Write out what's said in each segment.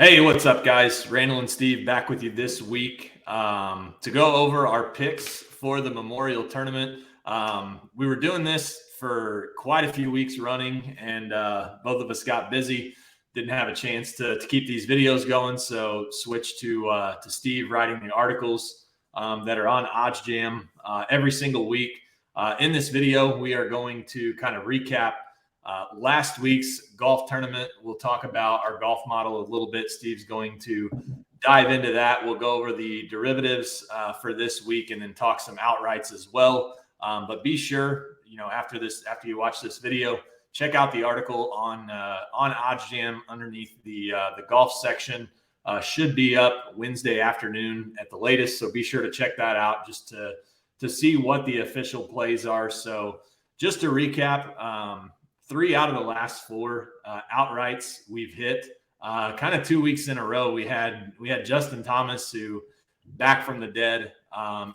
Hey, what's up, guys? Randall and Steve back with you this week to go over our picks for the Memorial Tournament. We were doing this for quite a few weeks running, and both of us got busy. Didn't have a chance to keep these videos going, so switched to Steve writing the articles that are on OddsJam every single week. In this video, we are going to kind of recap last week's golf tournament. We'll talk about our golf model a little bit. Steve's going to dive into that. We'll go over the derivatives for this week and then talk some outrights as well. But be sure, after you watch this video, check out the article on OddsJam underneath the golf section. Should be up Wednesday afternoon at the latest. So be sure to check that out just to see what the official plays are. So just to recap, 3 out of the last 4 outrights we've hit. Kind of 2 weeks in a row. We had Justin Thomas, who back from the dead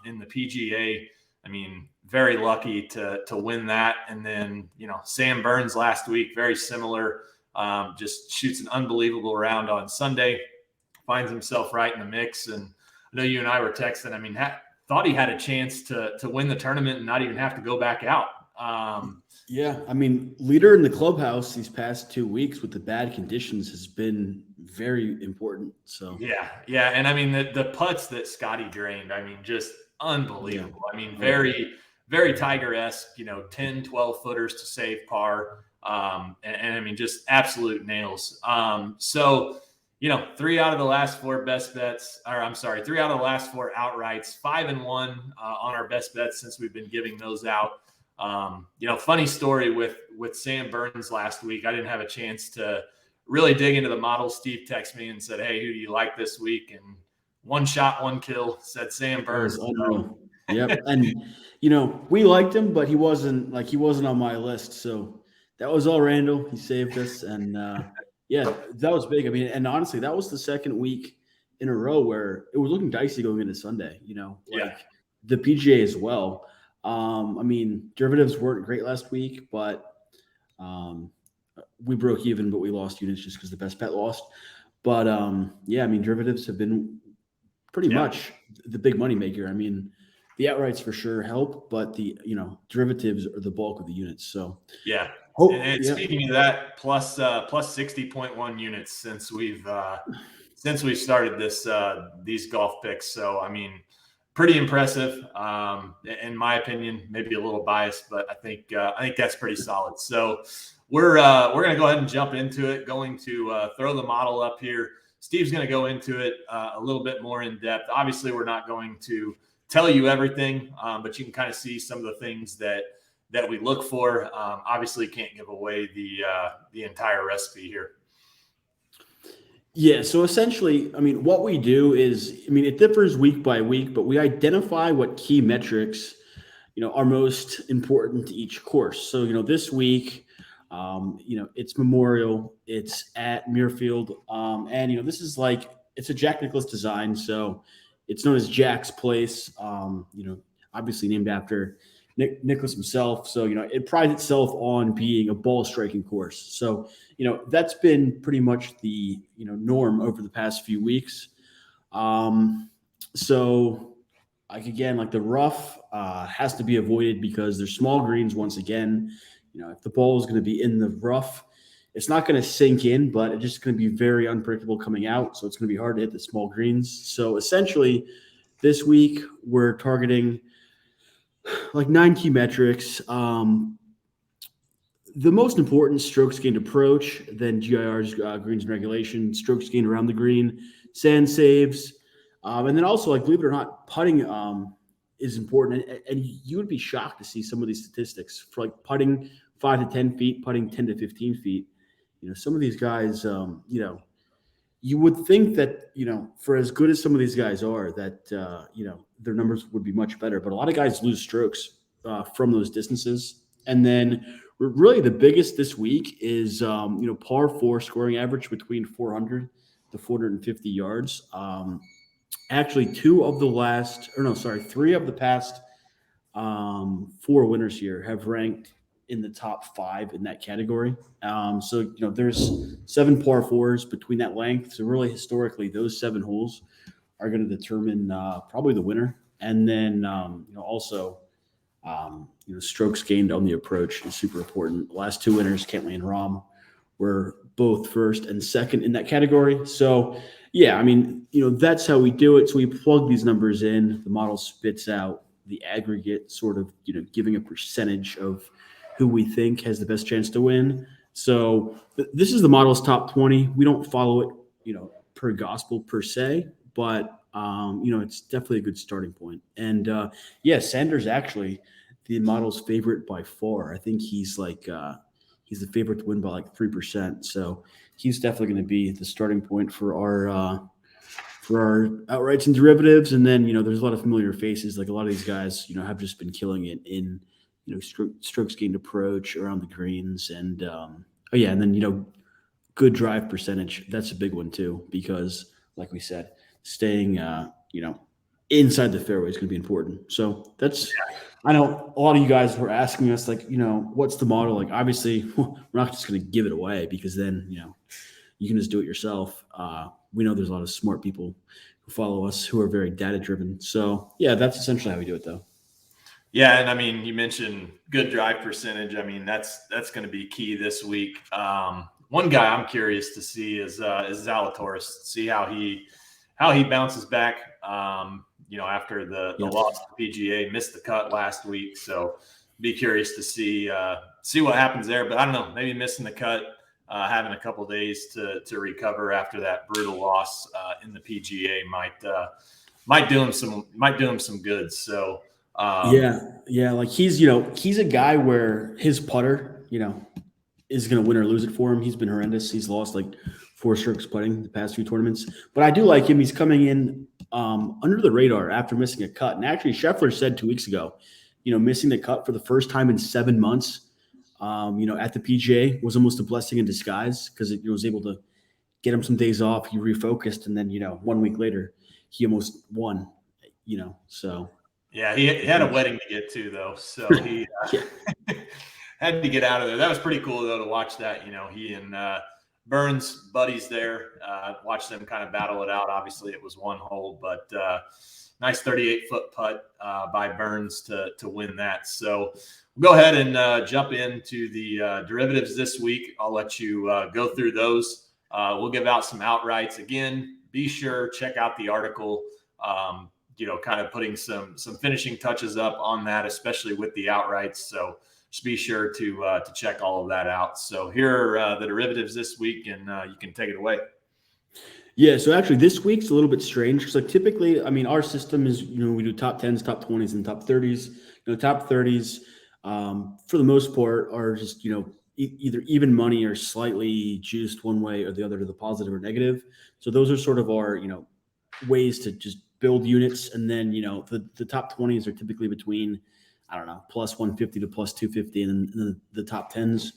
in the PGA. I mean, very lucky to win that. And then Sam Burns last week, very similar. Just shoots an unbelievable round on Sunday, finds himself right in the mix. And I know you and I were texting. I mean, thought he had a chance to win the tournament and not even have to go back out. Yeah, I mean, leader in the clubhouse these past 2 weeks with the bad conditions has been very important. So yeah, and I mean the putts that Scotty drained, I mean, just unbelievable. Yeah. I mean, very, very Tiger-esque, 10, 12 footers to save par, and I mean, just absolute nails. So 3 out of the last 4 best bets, or I'm sorry, 3 out of the last 4 outrights, 5-1 on our best bets since we've been giving those out. Funny story with Sam Burns last week. I didn't have a chance to really dig into the model. Steve texted me and said, "Hey, who do you like this week?" And 1 shot, 1 kill, said Sam Burns. Yep. And we liked him, but he wasn't on my list. So that was all Randall. He saved us. And yeah, that was big. I mean, and honestly, that was the second week in a row where it was looking dicey going into Sunday, the PGA as well. I mean, derivatives weren't great last week, but we broke even, but we lost units just because the best bet lost. But yeah, I mean, derivatives have been pretty much the big money maker. I mean, the outrights for sure help, but the derivatives are the bulk of the units. So yeah. And speaking of that, plus 60.1 units since we've started these golf picks. So I mean, pretty impressive, in my opinion. Maybe a little biased, but I think that's pretty solid. So we're going to go ahead and jump into it. Going to throw the model up here. Steve's going to go into it a little bit more in depth. Obviously, we're not going to tell you everything, but you can kind of see some of the things that we look for. Obviously, can't give away the entire recipe here. Yeah, so essentially, I mean, what we do is, I mean, it differs week by week, but we identify what key metrics, are most important to each course. So, this week, it's Memorial, it's at Muirfield, and, this is it's a Jack Nicklaus design, so it's known as Jack's Place, obviously named after Nicklaus himself. So, it prides itself on being a ball striking course. So, that's been pretty much the, norm over the past few weeks. So the rough has to be avoided because there's small greens once again. If the ball is going to be in the rough, it's not going to sink in, but it's just going to be very unpredictable coming out. So it's going to be hard to hit the small greens. So essentially this week we're targeting 9 key metrics. The most important: strokes gained approach, then GIR's greens and regulation, strokes gained around the green, sand saves, and then also, believe it or not, putting is important. And you would be shocked to see some of these statistics for putting 5 to 10 feet, putting 10 to 15 feet. Some of these guys, you would think that, for as good as some of these guys are, that, their numbers would be much better. But a lot of guys lose strokes from those distances. And then really the biggest this week is, par 4 scoring average between 400 to 450 yards. Actually, 3 of the past 4 winners here have ranked in the top 5 in that category. So there's 7 par 4s between that length. So really, historically, those 7 holes are going to determine probably the winner. And then also strokes gained on the approach is super important. The last 2 winners, Cantley and Rahm, were both first and second in that category. So yeah, I mean, that's how we do it. So we plug these numbers in, the model spits out the aggregate, sort of, giving a percentage of who we think has the best chance to win. So this is the model's top 20. We don't follow it, per gospel per se, but it's definitely a good starting point. And Sanders actually the model's favorite by far. I think he's like he's the favorite to win by like 3%. So he's definitely going to be the starting point for our outrights and derivatives. And then there's a lot of familiar faces. Like a lot of these guys have just been killing it in strokes gained approach around the greens, and and then good drive percentage. That's a big one too, because like we said, staying inside the fairway is going to be important. So that's, I know a lot of you guys were asking us like, what's the model? Like, obviously we're not just going to give it away, because then, you can just do it yourself. We know there's a lot of smart people who follow us who are very data driven. So yeah, that's essentially how we do it though. Yeah. And I mean, you mentioned good drive percentage. I mean, that's going to be key this week. One guy I'm curious to see is Zalatoris, see how he bounces back. After the loss to PGA, missed the cut last week. So be curious to see what happens there. But I don't know, maybe missing the cut, having a couple of days to recover after that brutal loss in the PGA might do him some good. So like he's a guy where his putter, is going to win or lose it for him. He's been horrendous. He's lost like 4 strokes putting the past few tournaments, but I do like him. He's coming in under the radar after missing a cut. And actually, Scheffler said 2 weeks ago, missing the cut for the first time in 7 months, at the PGA was almost a blessing in disguise, because it was able to get him some days off. He refocused, and then 1 week later, he almost won. So yeah, he had a wedding to get to though, so he had to get out of there. That was pretty cool though to watch that. He and Burns buddies there, watch them kind of battle it out. Obviously it was 1 hole, but nice 38-foot putt by Burns to win that. So we'll go ahead and jump into the derivatives this week. I'll let you go through those. We'll give out some outrights. Again, be sure, check out the article, kind of putting some finishing touches up on that, especially with the outrights. So just be sure to check all of that out. So here are the derivatives this week, and you can take it away. Yeah, so actually this week's a little bit strange, because like typically, I mean, our system is, we do top 10s, top 20s, and top 30s. Top 30s, for the most part, are just, either even money or slightly juiced one way or the other to the positive or negative. So those are sort of our, ways to just build units. And then, the top 20s are typically between, I don't know, plus 150 to plus 250. And then the top 10s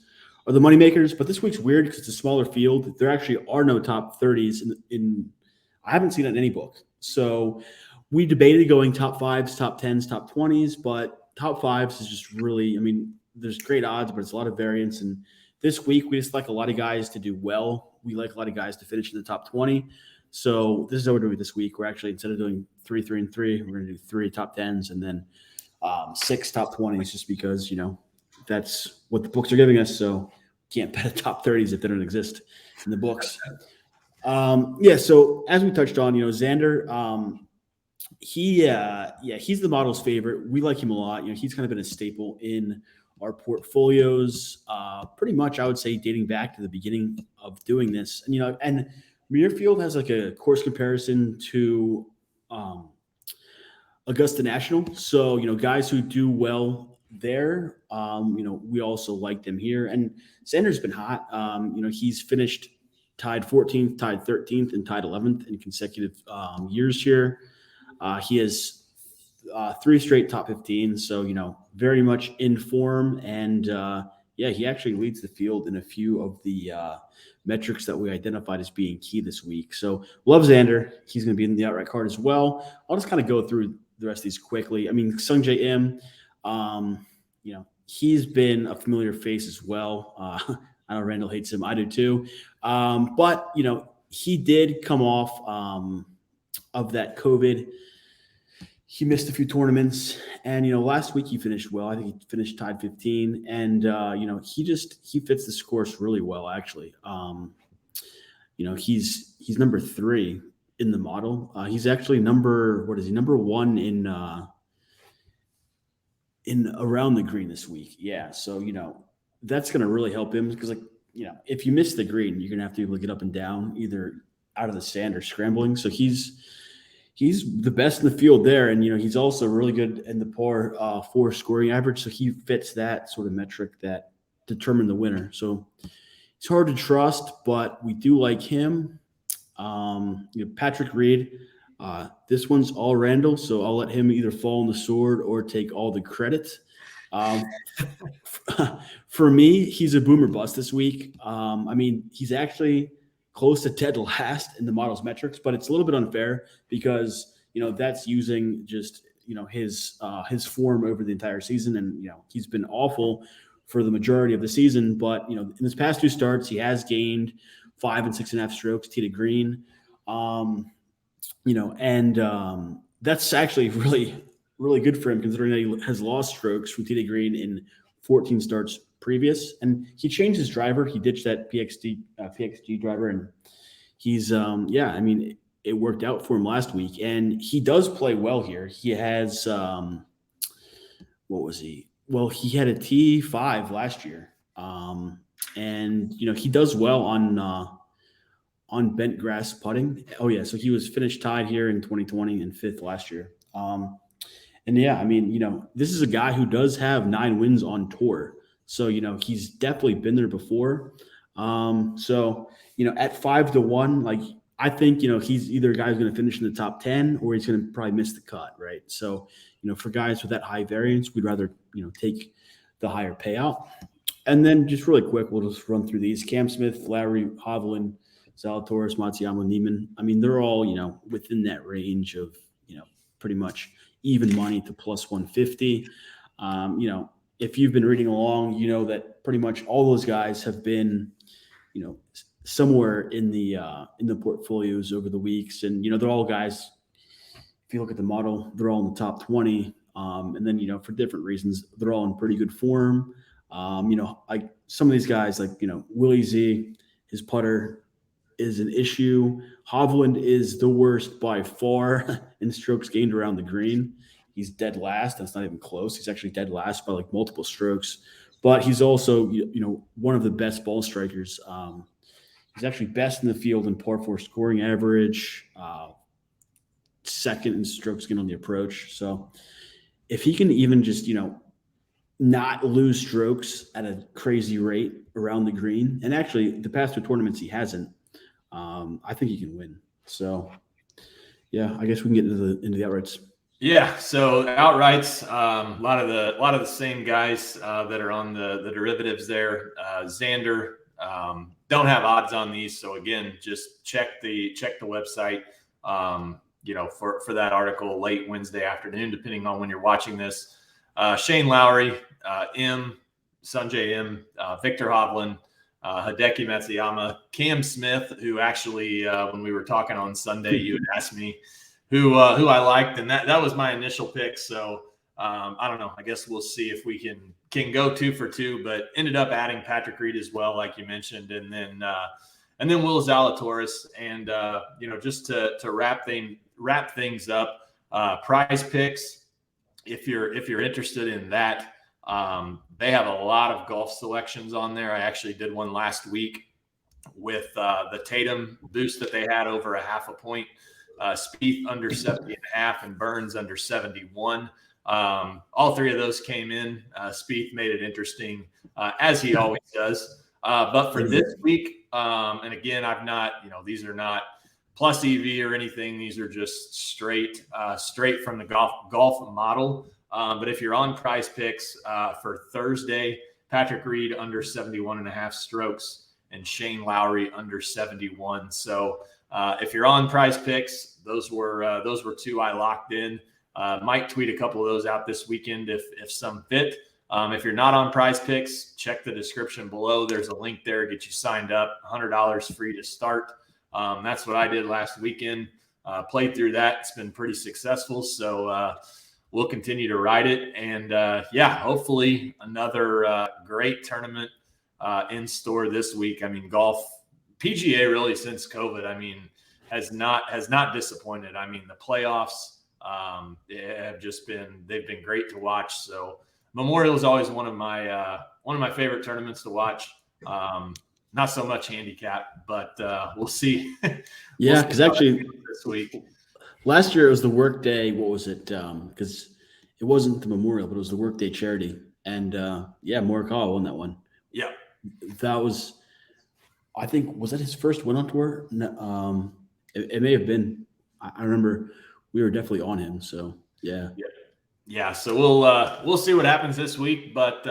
are the money makers. But this week's weird because it's a smaller field. There actually are no top 30s in I haven't seen it in any book. So we debated going top 5s, top 10s, top 20s, but top 5s is just really, I mean, there's great odds, but it's a lot of variance. And this week we just like a lot of guys to do well. We like a lot of guys to finish in the top 20. So this is how we're doing it this week. We're actually, instead of doing 3, 3, and 3, we're going to do 3 top 10s and then 6 top 20s, just because, that's what the books are giving us. So can't bet a top 30s if they don't exist in the books. So as we touched on, Xander, he's the model's favorite. We like him a lot. He's kind of been a staple in our portfolios, pretty much, I would say, dating back to the beginning of doing this. And, and Muirfield has like a course comparison to Augusta National. So, guys who do well there, we also like them here. And Xander's been hot. He's finished tied 14th, tied 13th, and tied 11th in consecutive years here. He has 3 straight top 15. So, very much in form. And he actually leads the field in a few of the metrics that we identified as being key this week. So love Xander. He's going to be in the outright card as well. I'll just kind of go through the rest of these quickly. I mean, Sungjae Im, he's been a familiar face as well. I know Randall hates him. I do too. But, he did come off of that COVID. He missed a few tournaments, and last week he finished well. I think he finished tied 15, and he fits this course really well, actually. He's number 3 in the model. He's actually number one in around the green this week. Yeah, so that's going to really help him because if you miss the green, you're going to have to be able to get up and down, either out of the sand or scrambling. So he's the best in the field there. And, he's also really good in the par 4 scoring average. So he fits that sort of metric that determined the winner. So it's hard to trust, but we do like him. Patrick Reed, this one's all Randall. So I'll let him either fall on the sword or take all the credit. For me, he's a boomer bust this week. He's actually close to dead last in the model's metrics, but it's a little bit unfair because that's using just his form over the entire season, and he's been awful for the majority of the season. But in his past 2 starts, he has gained 5 and 6.5 strokes tee to green. That's actually really, really good for him considering that he has lost strokes from tee to green in 14 starts previous. And he changed his driver. He ditched that PXG driver, and he's it worked out for him last week. And he does play well here. He has what was he? Well, he had a T5 last year. And he does well on bent grass putting. Oh yeah, so he was finished tied here in 2020 and 5th last year. This is a guy who does have 9 wins on tour. So, he's definitely been there before. At 5 to 1, I think, he's either a guy who's going to finish in the top 10 or he's going to probably miss the cut, right? So, for guys with that high variance, we'd rather, take the higher payout. And then just really quick, we'll just run through these. Cam Smith, Lowry, Hovland, Zalatoris, Matsuyama, Neiman. They're all, within that range of, pretty much even money to plus 150. If you've been reading along, that pretty much all those guys have been, somewhere in the portfolios over the weeks. And, they're all guys, if you look at the model, they're all in the top 20. And then, for different reasons, they're all in pretty good form. Some of these guys, Willie Z, his putter is an issue. Hovland is the worst by far in strokes gained around the green. He's dead last. That's not even close. He's actually dead last by multiple strokes. But he's also, one of the best ball strikers. He's actually best in the field in par 4 scoring average, second in strokes gained on the approach. So if he can even just, not lose strokes at a crazy rate around the green, and actually the past 2 tournaments he hasn't, I think he can win. So, yeah, I guess we can get into the outrights. Yeah, so outrights, a lot of the same guys that are on the derivatives there. Xander, don't have odds on these, so again, just check the website. For that article late Wednesday afternoon, depending on when you're watching this. Shane Lowry, Sungjae M, Victor Hovland, Hideki Matsuyama, Cam Smith, who actually, when we were talking on Sunday, you had asked me who I liked, and that was my initial pick. So I don't know. I guess we'll see if we can go 2 for 2, but ended up adding Patrick Reed as well, like you mentioned, and then Will Zalatoris, and just to wrap things up, PrizePicks. If you're interested in that, they have a lot of golf selections on there. I actually did one last week with the Tatum boost that they had over a half a point. Spieth under 70.5 and Burns under 71. All 3 of those came in. Spieth made it interesting, as he always does. But for this week, and again, I've not, these are not plus EV or anything. These are just straight from the golf model. But if you're on PrizePicks for Thursday, Patrick Reed under 71.5 strokes and Shane Lowry under 71. So if you're on PrizePicks, those were 2 I locked in. Might tweet a couple of those out this weekend if some fit. If you're not on PrizePicks, check the description below. There's a link there. Get you signed up. $100 free to start. That's what I did last weekend. Played through that. It's been pretty successful. So we'll continue to ride it. And hopefully another great tournament in store this week. I mean, golf, PGA really since COVID, I mean, has not disappointed. I mean, the playoffs they've been great to watch. So Memorial is always one of my favorite tournaments to watch. Not so much handicap, but we'll see. Yeah, because actually this week, last year it was the workday. What was it? Because it wasn't the Memorial, but it was the workday charity. And Morikawa won that one. Yeah, that was. I think was that his first win on tour? No, it may have been. I remember we were definitely on him. So yeah. So we'll see what happens this week, but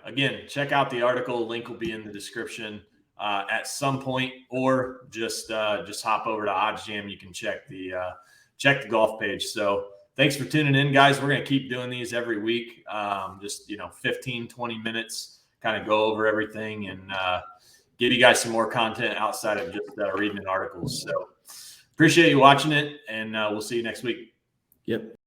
again, check out the article. Link will be in the description at some point, or just hop over to OddsJam. You can check the golf page. So thanks for tuning in, guys. We're going to keep doing these every week. 15, 20 minutes, kind of go over everything and give you guys some more content outside of just reading an article. So appreciate you watching it, and we'll see you next week. Yep.